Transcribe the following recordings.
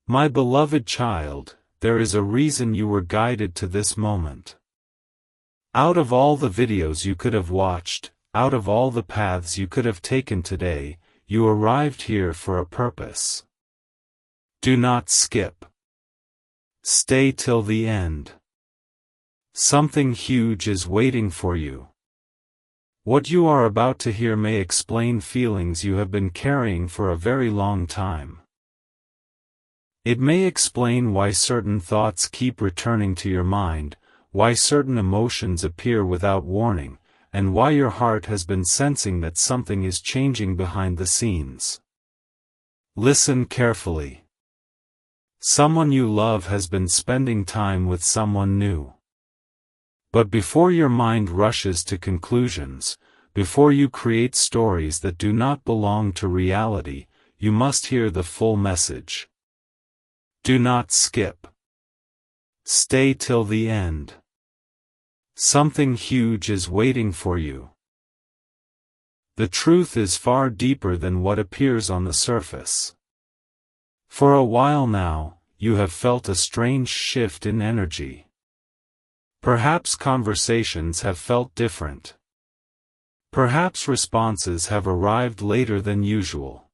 My beloved child, there is a reason you were guided to this moment. Out of all the videos you could have watched, out of all the paths you could have taken today, you arrived here for a purpose. Do not skip. Stay till the end. Something huge is waiting for you. What you are about to hear may explain feelings you have been carrying for a very long time. It may explain why certain thoughts keep returning to your mind, why certain emotions appear without warning, and why your heart has been sensing that something is changing behind the scenes. Listen carefully. Someone you love has been spending time with someone new. But before your mind rushes to conclusions, before you create stories that do not belong to reality, you must hear the full message. Do not skip. Stay till the end. Something huge is waiting for you. The truth is far deeper than what appears on the surface. For a while now, you have felt a strange shift in energy. Perhaps conversations have felt different. Perhaps responses have arrived later than usual.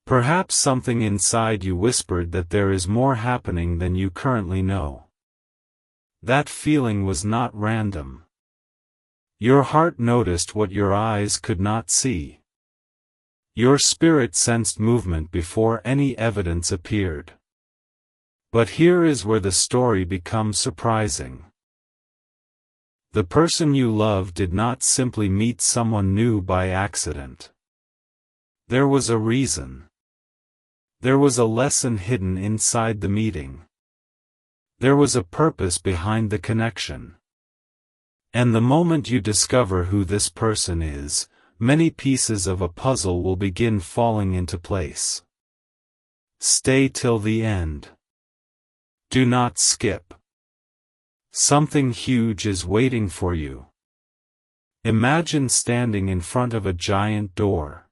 Perhaps something inside you whispered that there is more happening than you currently know. That feeling was not random. Your heart noticed what your eyes could not see. Your spirit sensed movement before any evidence appeared. But here is where the story becomes surprising. The person you love did not simply meet someone new by accident. There was a reason. There was a lesson hidden inside the meeting. There was a purpose behind the connection. And the moment you discover who this person is, many pieces of a puzzle will begin falling into place. Stay till the end. Do not skip. Something huge is waiting for you. Imagine standing in front of a giant door.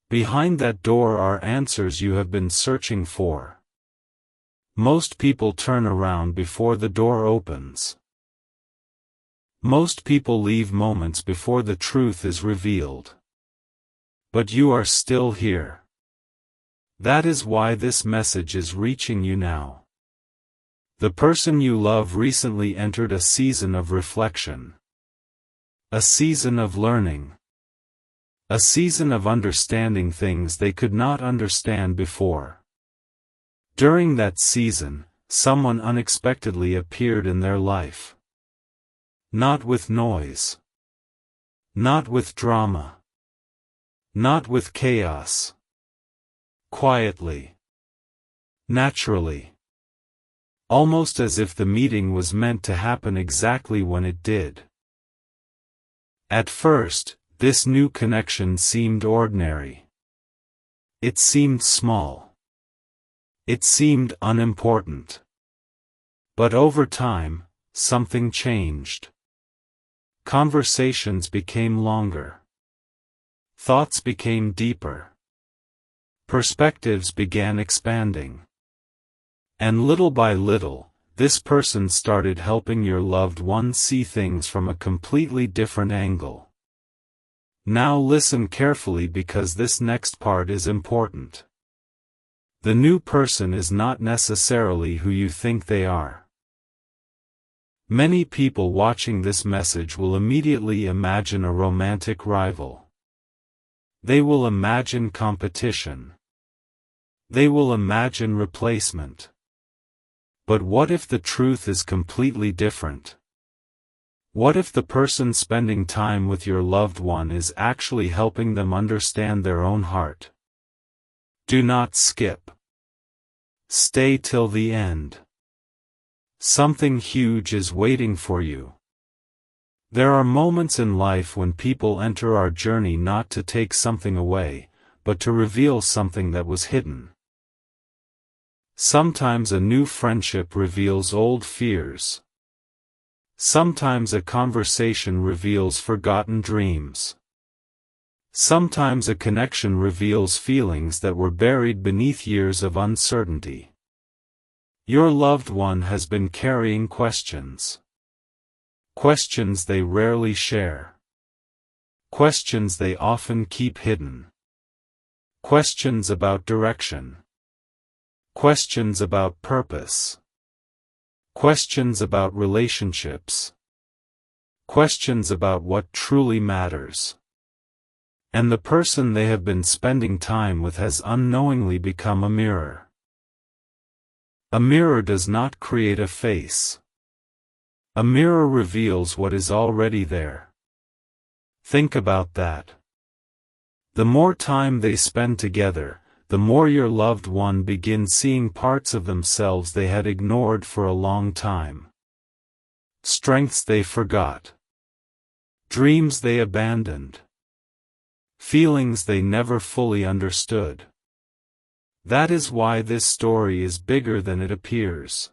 Behind that door are answers you have been searching for. Most people turn around before the door opens. Most people leave moments before the truth is revealed. But you are still here. That is why this message is reaching you now. The person you love recently entered a season of reflection. A season of learning. A season of understanding things they could not understand before. During that season, someone unexpectedly appeared in their life. Not with noise. Not with drama. Not with chaos. Quietly. Naturally. Almost as if the meeting was meant to happen exactly when it did. At first, this new connection seemed ordinary. It seemed small. It seemed unimportant. But over time, something changed. Conversations became longer. Thoughts became deeper. Perspectives began expanding. And little by little, this person started helping your loved one see things from a completely different angle. Now listen carefully because this next part is important. The new person is not necessarily who you think they are. Many people watching this message will immediately imagine a romantic rival. They will imagine competition. They will imagine replacement. But what if the truth is completely different? What if the person spending time with your loved one is actually helping them understand their own heart? Do not skip. Stay till the end. Something huge is waiting for you. There are moments in life when people enter our journey not to take something away, but to reveal something that was hidden. Sometimes a new friendship reveals old fears. Sometimes a conversation reveals forgotten dreams. Sometimes a connection reveals feelings that were buried beneath years of uncertainty. Your loved one has been carrying questions. Questions they rarely share. Questions they often keep hidden. Questions about direction. Questions about purpose. Questions about relationships. Questions about what truly matters. And the person they have been spending time with has unknowingly become a mirror. A mirror does not create a face. A mirror reveals what is already there. Think about that. The more time they spend together, the more your loved one begins seeing parts of themselves they had ignored for a long time. Strengths they forgot. Dreams they abandoned. Feelings they never fully understood. That is why this story is bigger than it appears.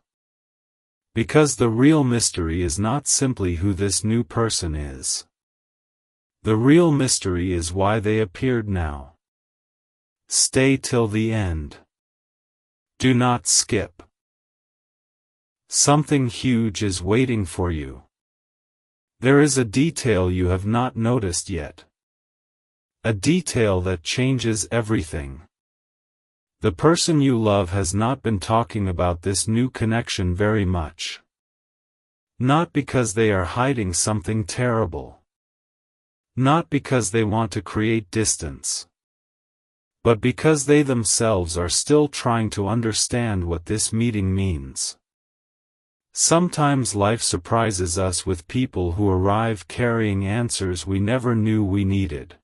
Because the real mystery is not simply who this new person is. The real mystery is why they appeared now. Stay till the end. Do not skip. Something huge is waiting for you. There is a detail you have not noticed yet. A detail that changes everything. The person you love has not been talking about this new connection very much. Not because they are hiding something terrible. Not because they want to create distance. But because they themselves are still trying to understand what this meeting means. Sometimes life surprises us with people who arrive carrying answers we never knew we needed.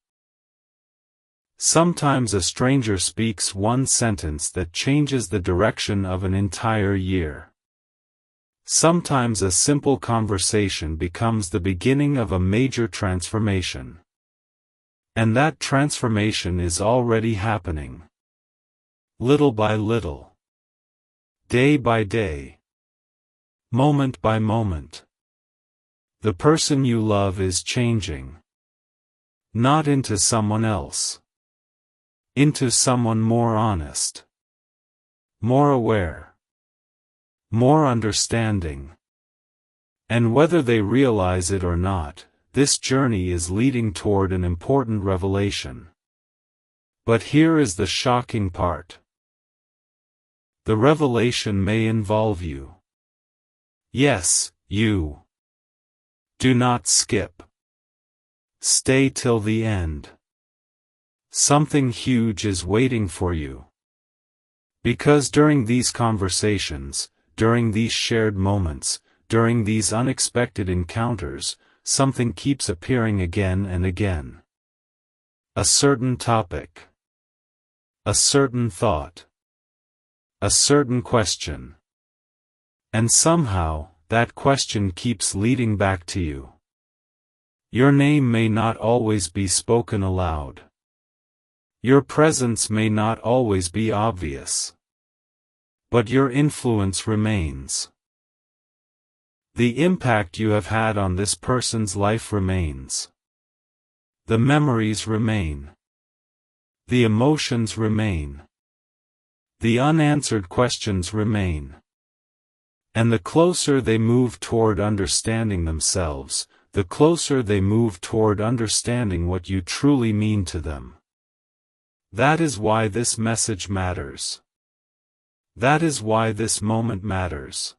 Sometimes a stranger speaks one sentence that changes the direction of an entire year. Sometimes a simple conversation becomes the beginning of a major transformation. And that transformation is already happening. Little by little. Day by day. Moment by moment. The person you love is changing. Not into someone else. Into someone more honest. More aware. More understanding. And whether they realize it or not, this journey is leading toward an important revelation. But here is the shocking part. The revelation may involve you. Yes, you. Do not skip. Stay till the end. Something huge is waiting for you. Because during these conversations, during these shared moments, during these unexpected encounters, something keeps appearing again and again. A certain topic. A certain thought. A certain question. And somehow, that question keeps leading back to you. Your name may not always be spoken aloud. Your presence may not always be obvious. But your influence remains. The impact you have had on this person's life remains. The memories remain. The emotions remain. The unanswered questions remain. And the closer they move toward understanding themselves, the closer they move toward understanding what you truly mean to them. That is why this message matters. That is why this moment matters.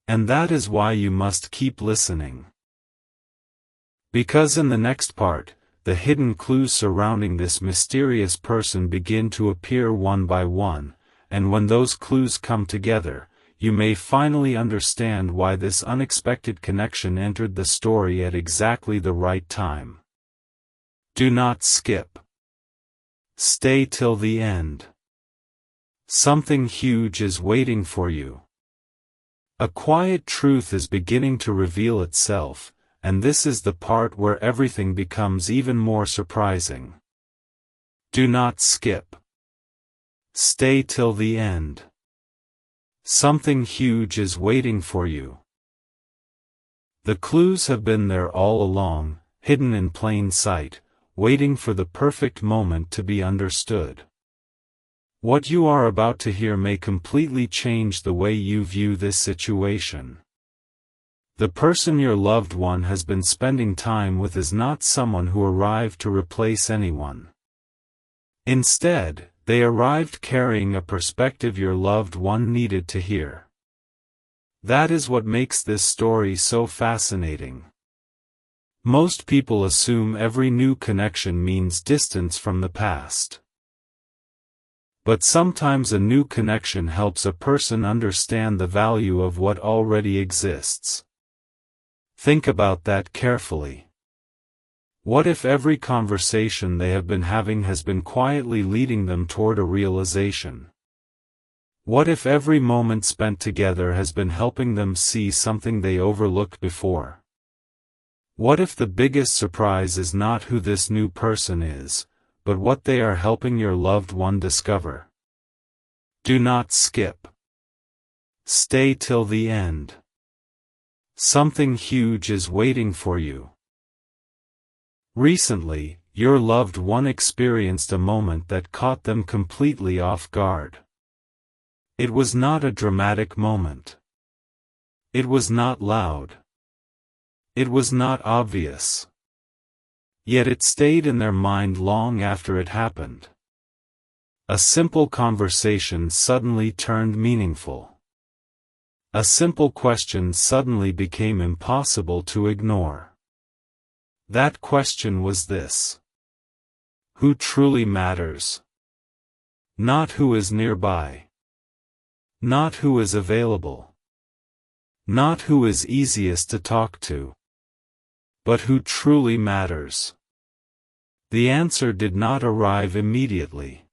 And that is why you must keep listening. Because in the next part, the hidden clues surrounding this mysterious person begin to appear one by one, and when those clues come together, you may finally understand why this unexpected connection entered the story at exactly the right time. Do not skip. Stay till the end. Something huge is waiting for you. A quiet truth is beginning to reveal itself, and this is the part where everything becomes even more surprising. Do not skip. Stay till the end. Something huge is waiting for you. The clues have been there all along, hidden in plain sight, waiting for the perfect moment to be understood. What you are about to hear may completely change the way you view this situation. The person your loved one has been spending time with is not someone who arrived to replace anyone. Instead, they arrived carrying a perspective your loved one needed to hear. That is what makes this story so fascinating. Most people assume every new connection means distance from the past. But sometimes a new connection helps a person understand the value of what already exists. Think about that carefully. What if every conversation they have been having has been quietly leading them toward a realization? What if every moment spent together has been helping them see something they overlooked before? What if the biggest surprise is not who this new person is, but what they are helping your loved one discover? Do not skip. Stay till the end. Something huge is waiting for you. Recently, your loved one experienced a moment that caught them completely off guard. It was not a dramatic moment. It was not loud. It was not obvious. Yet it stayed in their mind long after it happened. A simple conversation suddenly turned meaningful. A simple question suddenly became impossible to ignore. That question was this: who truly matters? Not who is nearby. Not who is available. Not who is easiest to talk to. But who truly matters? The answer did not arrive immediately.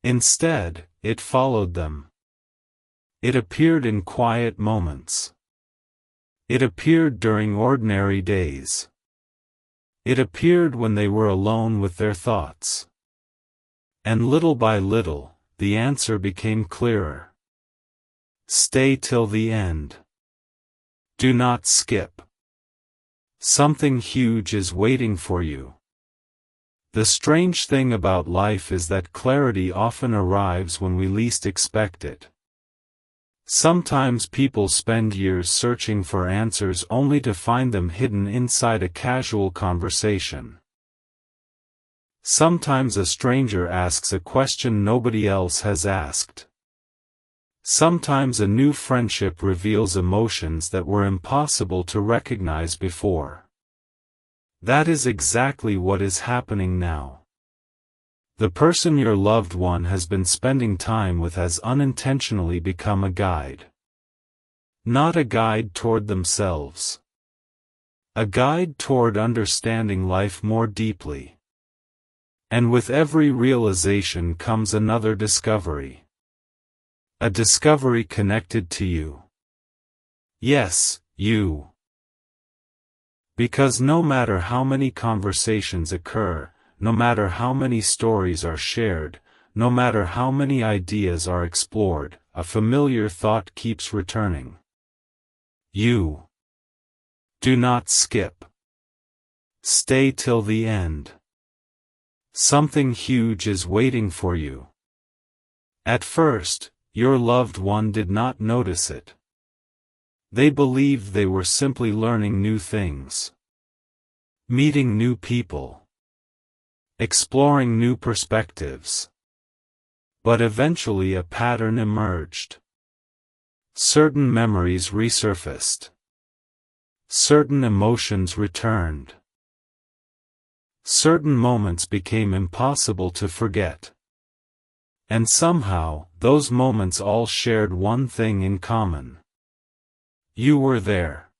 Instead, it followed them. It appeared in quiet moments. It appeared during ordinary days. It appeared when they were alone with their thoughts. And little by little, the answer became clearer. Stay till the end. Do not skip. Something huge is waiting for you. The strange thing about life is that clarity often arrives when we least expect it. Sometimes people spend years searching for answers only to find them hidden inside a casual conversation. Sometimes a stranger asks a question nobody else has asked. Sometimes a new friendship reveals emotions that were impossible to recognize before. That is exactly what is happening now. The person your loved one has been spending time with has unintentionally become a guide. Not a guide toward themselves. A guide toward understanding life more deeply. And with every realization comes another discovery. A discovery connected to you. Yes, you. Because no matter how many conversations occur, no matter how many stories are shared, no matter how many ideas are explored, a familiar thought keeps returning. You. Do not skip. Stay till the end. Something huge is waiting for you. At first, your loved one did not notice it. They believed they were simply learning new things. Meeting new people. Exploring new perspectives. But eventually a pattern emerged. Certain memories resurfaced. Certain emotions returned. Certain moments became impossible to forget. And somehow, those moments all shared one thing in common. You were there.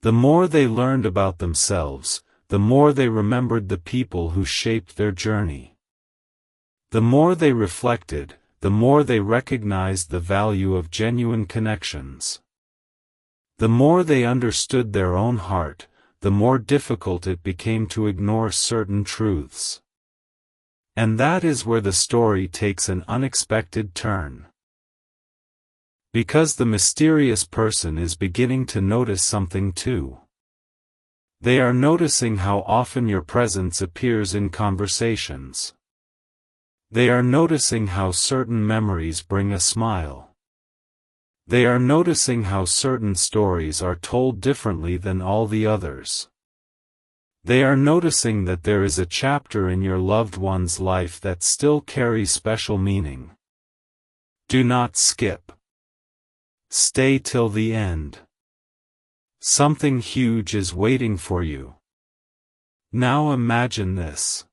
The more they learned about themselves, the more they remembered the people who shaped their journey. The more they reflected, the more they recognized the value of genuine connections. The more they understood their own heart, the more difficult it became to ignore certain truths. And that is where the story takes an unexpected turn. Because the mysterious person is beginning to notice something too. They are noticing how often your presence appears in conversations. They are noticing how certain memories bring a smile. They are noticing how certain stories are told differently than all the others. They are noticing that there is a chapter in your loved one's life that still carries special meaning. Do not skip. Stay till the end. Something huge is waiting for you. Now imagine this.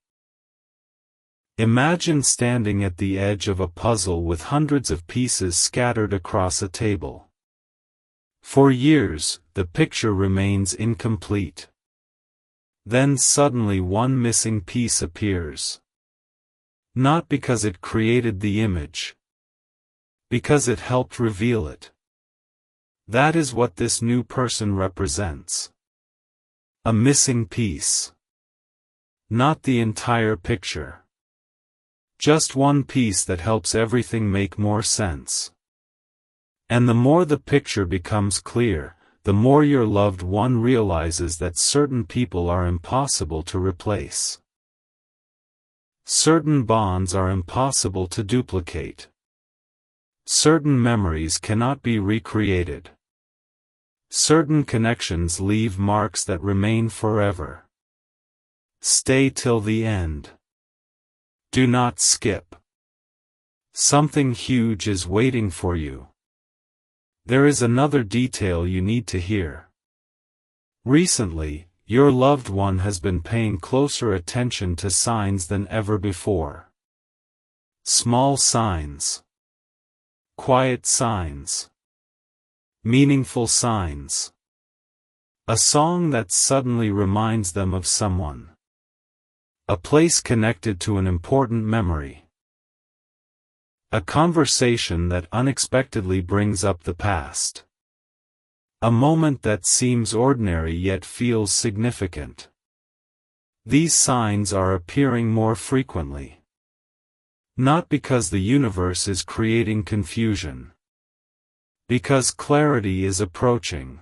Imagine standing at the edge of a puzzle with hundreds of pieces scattered across a table. For years, the picture remains incomplete. Then suddenly one missing piece appears. Not because it created the image, because it helped reveal it. That is what this new person represents. A missing piece. Not the entire picture. Just one piece that helps everything make more sense. And the more the picture becomes clear, the more your loved one realizes that certain people are impossible to replace. Certain bonds are impossible to duplicate. Certain memories cannot be recreated. Certain connections leave marks that remain forever. Stay till the end. Do not skip. Something huge is waiting for you. There is another detail you need to hear. Recently, your loved one has been paying closer attention to signs than ever before. Small signs. Quiet signs. Meaningful signs. A song that suddenly reminds them of someone. A place connected to an important memory. A conversation that unexpectedly brings up the past. A moment that seems ordinary yet feels significant. These signs are appearing more frequently. Not because the universe is creating confusion. Because clarity is approaching.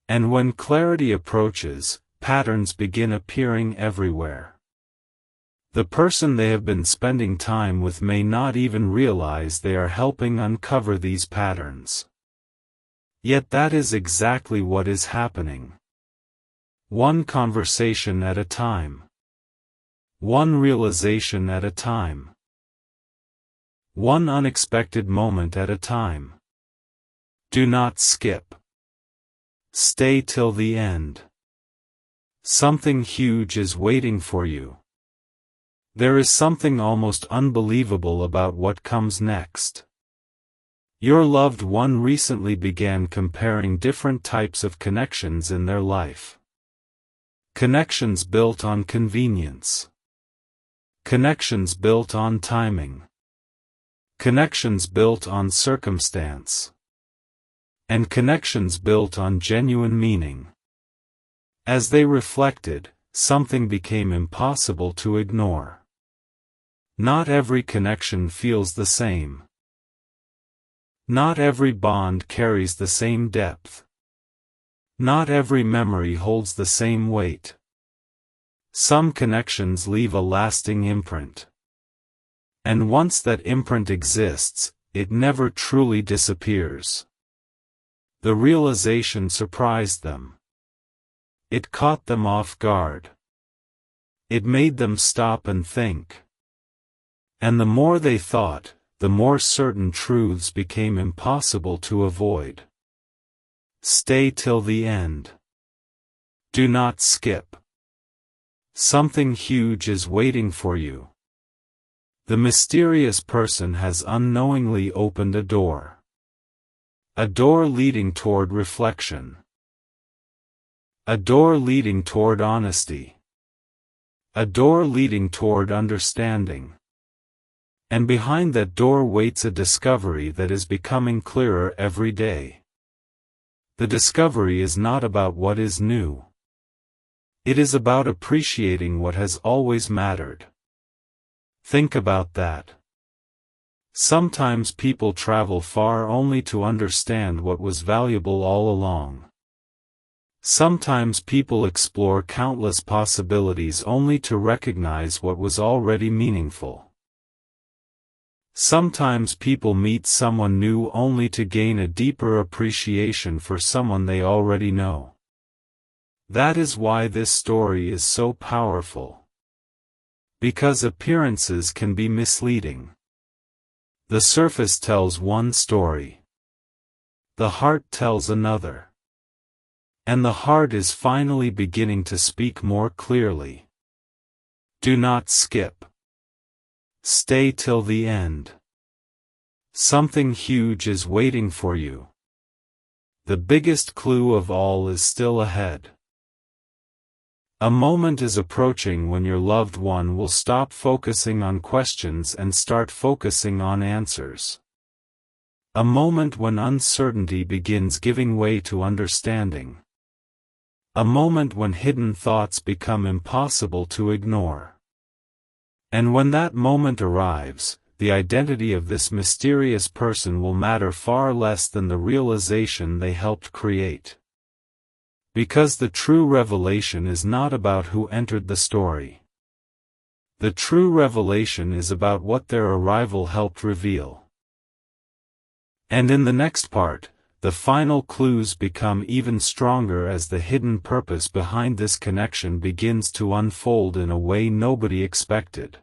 And when clarity approaches, patterns begin appearing everywhere. The person they have been spending time with may not even realize they are helping uncover these patterns. Yet that is exactly what is happening. One conversation at a time. One realization at a time. One unexpected moment at a time. Do not skip. Stay till the end. Something huge is waiting for you. There is something almost unbelievable about what comes next. Your loved one recently began comparing different types of connections in their life. Connections built on convenience. Connections built on timing. Connections built on circumstance. And connections built on genuine meaning. As they reflected, something became impossible to ignore. Not every connection feels the same. Not every bond carries the same depth. Not every memory holds the same weight. Some connections leave a lasting imprint. And once that imprint exists, it never truly disappears. The realization surprised them. It caught them off guard. It made them stop and think. And the more they thought, the more certain truths became impossible to avoid. Stay till the end. Do not skip. Something huge is waiting for you. The mysterious person has unknowingly opened a door. A door leading toward reflection. A door leading toward honesty. A door leading toward understanding. And behind that door waits a discovery that is becoming clearer every day. The discovery is not about what is new. It is about appreciating what has always mattered. Think about that. Sometimes people travel far only to understand what was valuable all along. Sometimes people explore countless possibilities only to recognize what was already meaningful. Sometimes people meet someone new only to gain a deeper appreciation for someone they already know. That is why this story is so powerful. Because appearances can be misleading. The surface tells one story. The heart tells another. And the heart is finally beginning to speak more clearly. Do not skip. Stay till the end. Something huge is waiting for you. The biggest clue of all is still ahead. A moment is approaching when your loved one will stop focusing on questions and start focusing on answers. A moment when uncertainty begins giving way to understanding. A moment when hidden thoughts become impossible to ignore. And when that moment arrives, the identity of this mysterious person will matter far less than the realization they helped create. Because the true revelation is not about who entered the story. The true revelation is about what their arrival helped reveal. And in the next part, the final clues become even stronger as the hidden purpose behind this connection begins to unfold in a way nobody expected.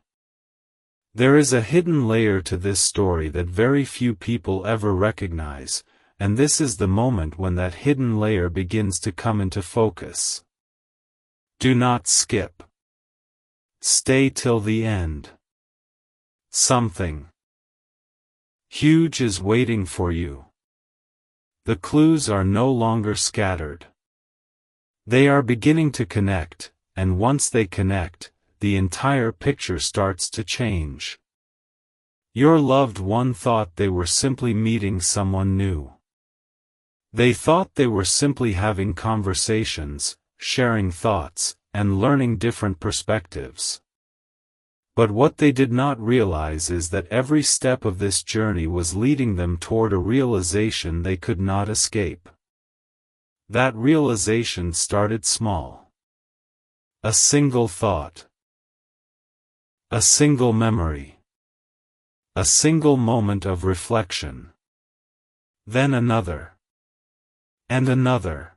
There is a hidden layer to this story that very few people ever recognize, and this is the moment when that hidden layer begins to come into focus. Do not skip. Stay till the end. Something huge is waiting for you. The clues are no longer scattered. They are beginning to connect, and once they connect, the entire picture starts to change. Your loved one thought they were simply meeting someone new. They thought they were simply having conversations, sharing thoughts, and learning different perspectives. But what they did not realize is that every step of this journey was leading them toward a realization they could not escape. That realization started small. A single thought. A single memory. A single moment of reflection. Then another. And another.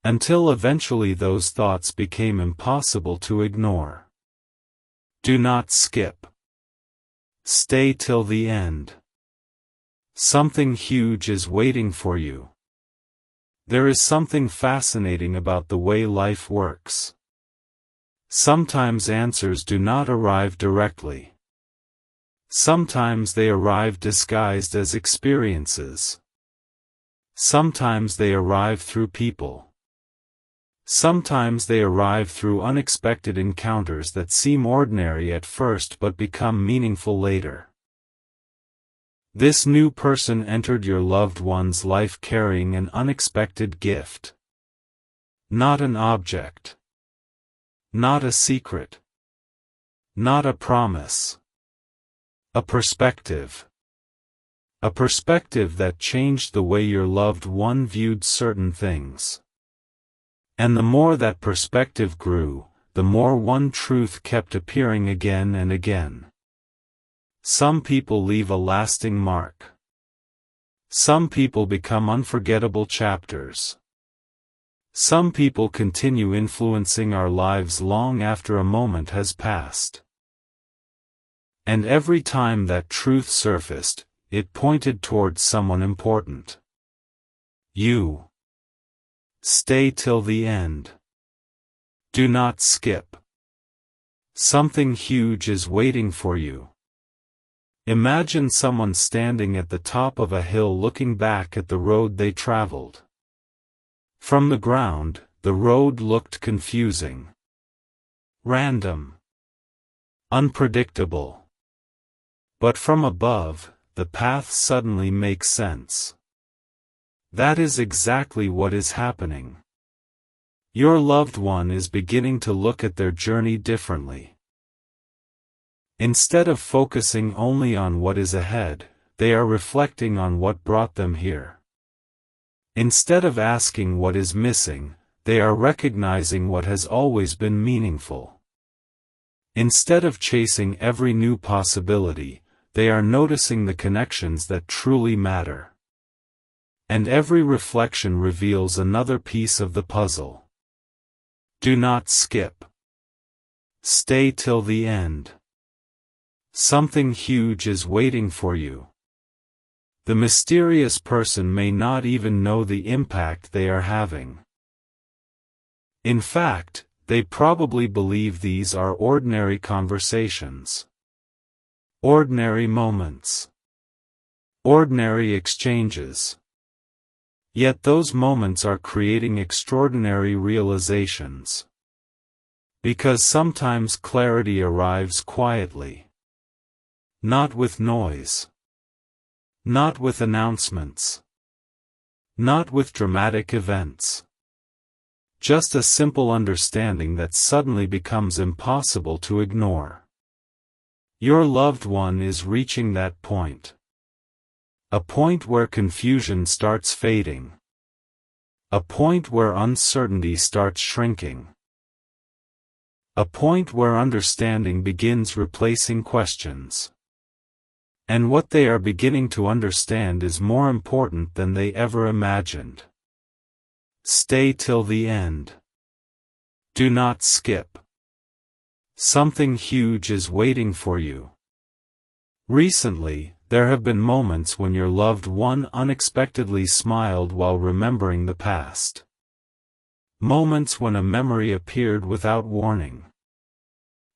Until eventually those thoughts became impossible to ignore. Do not skip. Stay till the end. Something huge is waiting for you. There is something fascinating about the way life works. Sometimes answers do not arrive directly. Sometimes they arrive disguised as experiences. Sometimes they arrive through people. Sometimes they arrive through unexpected encounters that seem ordinary at first but become meaningful later. This new person entered your loved one's life carrying an unexpected gift. Not an object. Not a secret. Not a promise. A perspective. A perspective that changed the way your loved one viewed certain things. And the more that perspective grew, the more one truth kept appearing again and again. Some people leave a lasting mark. Some people become unforgettable chapters. Some people continue influencing our lives long after a moment has passed. And every time that truth surfaced, it pointed towards someone important. You. Stay till the end. Do not skip. Something huge is waiting for you. Imagine someone standing at the top of a hill looking back at the road they traveled. From the ground, the road looked confusing. Random. Unpredictable. But from above, the path suddenly makes sense. That is exactly what is happening. Your loved one is beginning to look at their journey differently. Instead of focusing only on what is ahead, they are reflecting on what brought them here. Instead of asking what is missing, they are recognizing what has always been meaningful. Instead of chasing every new possibility, they are noticing the connections that truly matter. And every reflection reveals another piece of the puzzle. Do not skip. Stay till the end. Something huge is waiting for you. The mysterious person may not even know the impact they are having. In fact, they probably believe these are ordinary conversations. Ordinary moments. Ordinary exchanges. Yet those moments are creating extraordinary realizations. Because sometimes clarity arrives quietly. Not with noise. Not with announcements. Not with dramatic events. Just a simple understanding that suddenly becomes impossible to ignore. Your loved one is reaching that point. A point where confusion starts fading. A point where uncertainty starts shrinking. A point where understanding begins replacing questions. And what they are beginning to understand is more important than they ever imagined. Stay till the end. Do not skip. Something huge is waiting for you. Recently, there have been moments when your loved one unexpectedly smiled while remembering the past. Moments when a memory appeared without warning.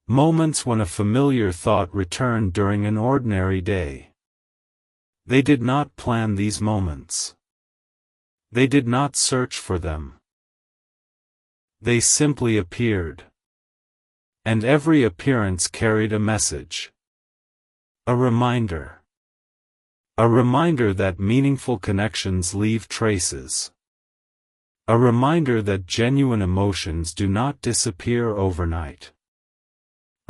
Moments when a familiar thought returned during an ordinary day. They did not plan these moments. They did not search for them. They simply appeared. And every appearance carried a message. A reminder. A reminder that meaningful connections leave traces. A reminder that genuine emotions do not disappear overnight.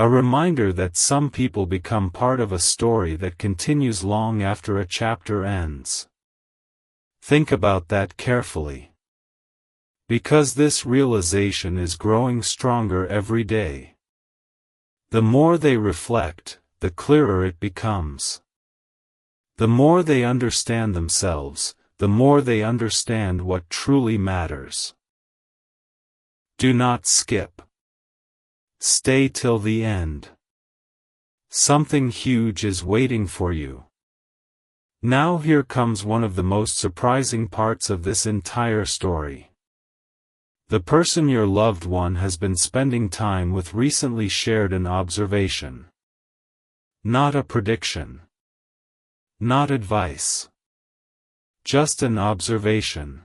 A reminder that some people become part of a story that continues long after a chapter ends. Think about that carefully. Because this realization is growing stronger every day. The more they reflect, the clearer it becomes. The more they understand themselves, the more they understand what truly matters. Do not skip. Stay till the end. Something huge is waiting for you. Now here comes one of the most surprising parts of this entire story. The person your loved one has been spending time with recently shared an observation. Not a prediction. Not advice. Just an observation.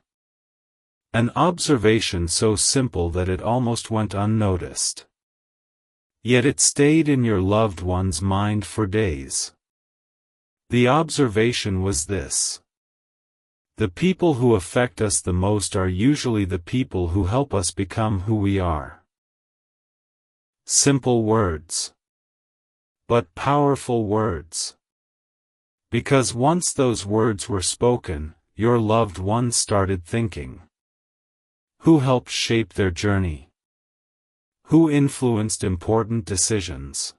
An observation so simple that it almost went unnoticed. Yet it stayed in your loved one's mind for days. The observation was this. The people who affect us the most are usually the people who help us become who we are. Simple words. But powerful words. Because once those words were spoken, your loved one started thinking. Who helped shape their journey? Who influenced important decisions?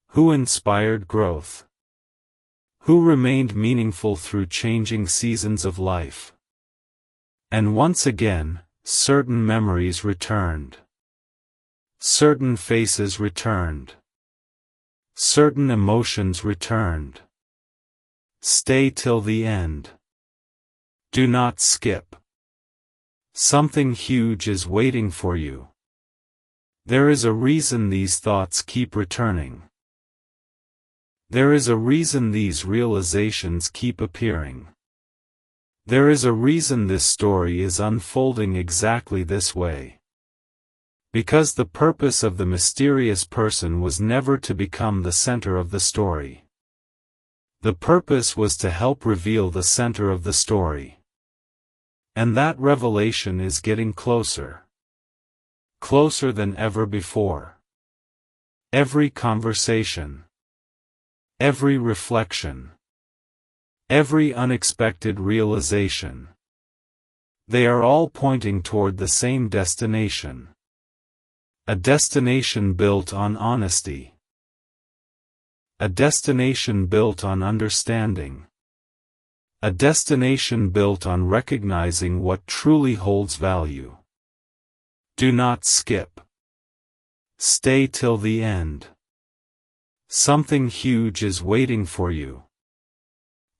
Who inspired growth? Who remained meaningful through changing seasons of life? And once again, certain memories returned. Certain faces returned. Certain emotions returned. Stay till the end. Do not skip. Something huge is waiting for you. There is a reason these thoughts keep returning. There is a reason these realizations keep appearing. There is a reason this story is unfolding exactly this way. Because the purpose of the mysterious person was never to become the center of the story. The purpose was to help reveal the center of the story. And that revelation is getting closer. Closer than ever before. Every conversation. Every reflection. Every unexpected realization. They are all pointing toward the same destination. A destination built on honesty. A destination built on understanding. A destination built on recognizing what truly holds value. Do not skip. Stay till the end. Something huge is waiting for you.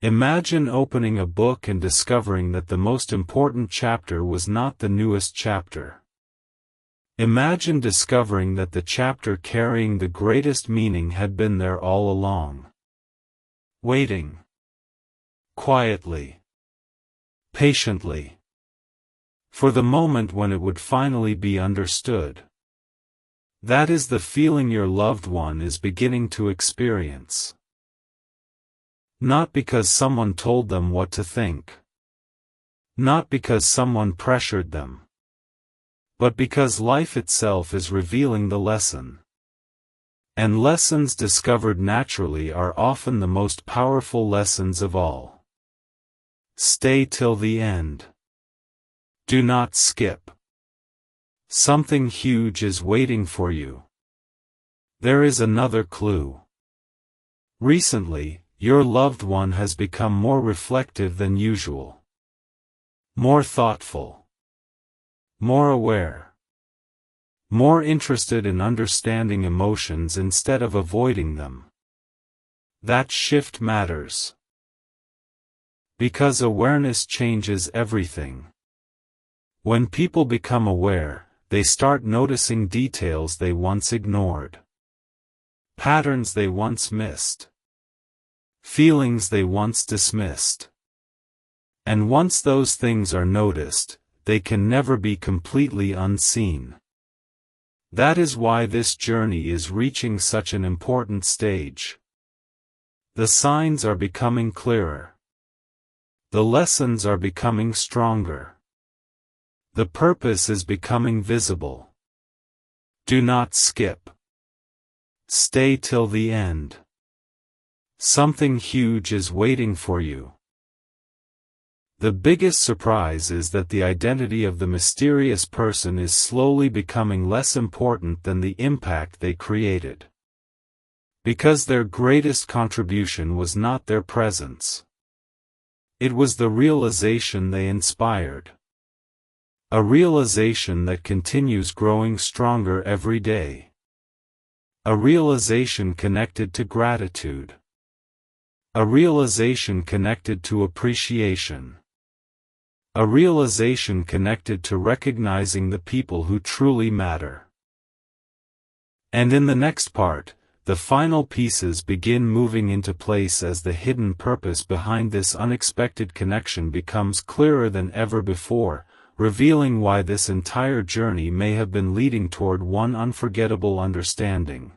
Imagine opening a book and discovering that the most important chapter was not the newest chapter. Imagine discovering that the chapter carrying the greatest meaning had been there all along. Waiting. Quietly. Patiently. For the moment when it would finally be understood. That is the feeling your loved one is beginning to experience. Not because someone told them what to think. Not because someone pressured them. But because life itself is revealing the lesson. And lessons discovered naturally are often the most powerful lessons of all. Stay till the end. Do not skip. Something huge is waiting for you. There is another clue. Recently, your loved one has become more reflective than usual. More thoughtful. More aware. More interested in understanding emotions instead of avoiding them. That shift matters. Because awareness changes everything. When people become aware, they start noticing details they once ignored. Patterns they once missed. Feelings they once dismissed. And once those things are noticed, they can never be completely unseen. That is why this journey is reaching such an important stage. The signs are becoming clearer. The lessons are becoming stronger. The purpose is becoming visible. Do not skip. Stay till the end. Something huge is waiting for you. The biggest surprise is that the identity of the mysterious person is slowly becoming less important than the impact they created. Because their greatest contribution was not their presence. It was the realization they inspired. A realization that continues growing stronger every day. A realization connected to gratitude. A realization connected to appreciation. A realization connected to recognizing the people who truly matter. And in the next part, the final pieces begin moving into place as the hidden purpose behind this unexpected connection becomes clearer than ever before, revealing why this entire journey may have been leading toward one unforgettable understanding.